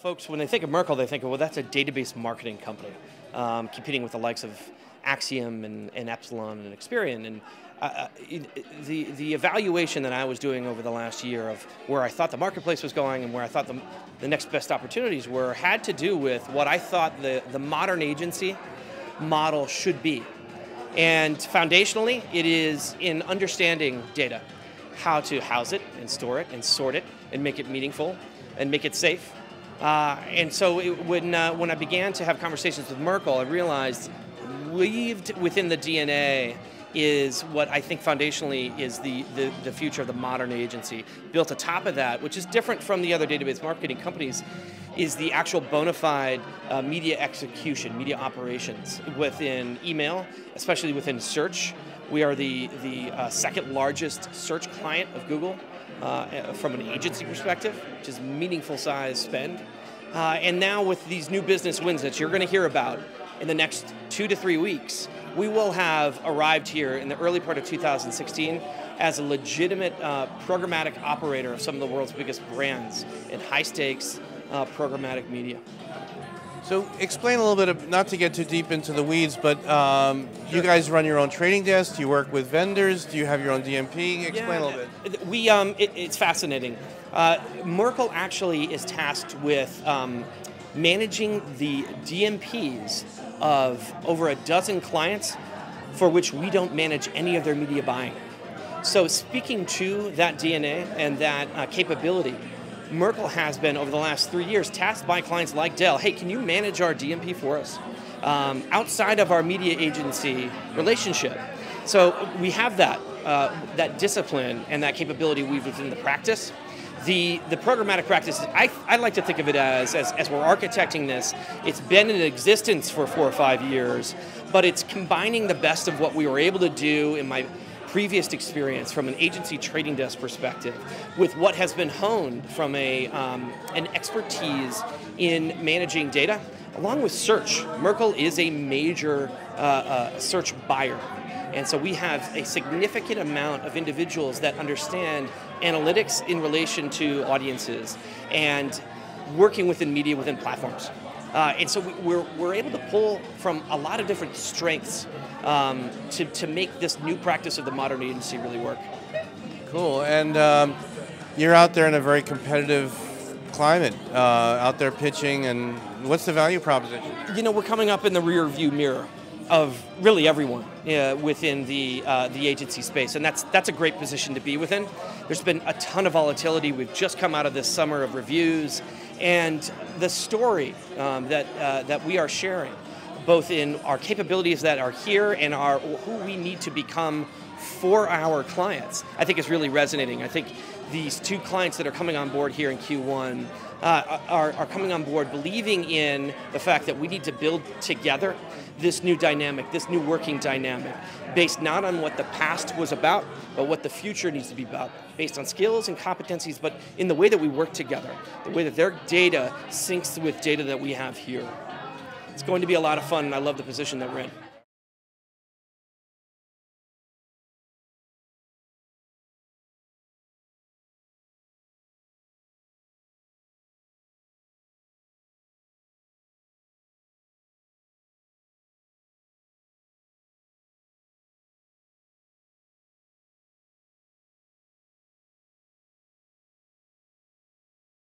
Folks, when they think of Merkle, they think of, well, that's a database marketing company, competing with the likes of Axiom and Epsilon and Experian. And the evaluation that I was doing over the last year of where I thought the marketplace was going and where I thought the next best opportunities were had to do with what I thought the modern agency model should be. And foundationally, it is in understanding data, how to house it and store it and sort it and make it meaningful and make it safe. And so when I began to have conversations with Merkle, I realized weaved within the DNA is what I think foundationally is the future of the modern agency. Built atop of that, which is different from the other database marketing companies, is the actual bona fide media execution, media operations within email, especially within search. We are the second largest search client of Google from an agency perspective, which is meaningful size spend. And now with these new business wins that you're going to hear about in the next 2 to 3 weeks, we will have arrived here in the early part of 2016 as a legitimate programmatic operator of some of the world's biggest brands in high stakes programmatic media. So explain a little bit, not to get too deep into the weeds, but you guys run your own trading desk, do you work with vendors, do you have your own DMP? Explain a little bit. It's fascinating. Merkle actually is tasked with managing the DMPs of over a dozen clients for which we don't manage any of their media buying. So speaking to that DNA and that capability, Merkle has been, over the last 3 years, tasked by clients like Dell, hey, can you manage our DMP for us? Outside of our media agency relationship. So we have that discipline and that capability weaved within the practice. The programmatic practice, I like to think of it as we're architecting this, it's been in existence for 4 or 5 years, but it's combining the best of what we were able to do in my previous experience from an agency trading desk perspective with what has been honed from an expertise in managing data, along with search. Merkle is a major search buyer. And so we have a significant amount of individuals that understand analytics in relation to audiences and working within media within platforms. And so we're able to pull from a lot of different strengths to make this new practice of the modern agency really work. Cool, and you're out there in a very competitive climate, out there pitching, and what's the value proposition? You know, we're coming up in the rear view mirror of really everyone within the agency space, and that's a great position to be within. There's been a ton of volatility. We've just come out of this summer of reviews, and the story that we are sharing, both in our capabilities that are here and who we need to become for our clients, I think is really resonating. I think these 2 clients that are coming on board here in Q1 are coming on board believing in the fact that we need to build together this new dynamic, this new working dynamic, based not on what the past was about, but what the future needs to be about, based on skills and competencies, but in the way that we work together, the way that their data syncs with data that we have here. It's going to be a lot of fun, and I love the position that we're in.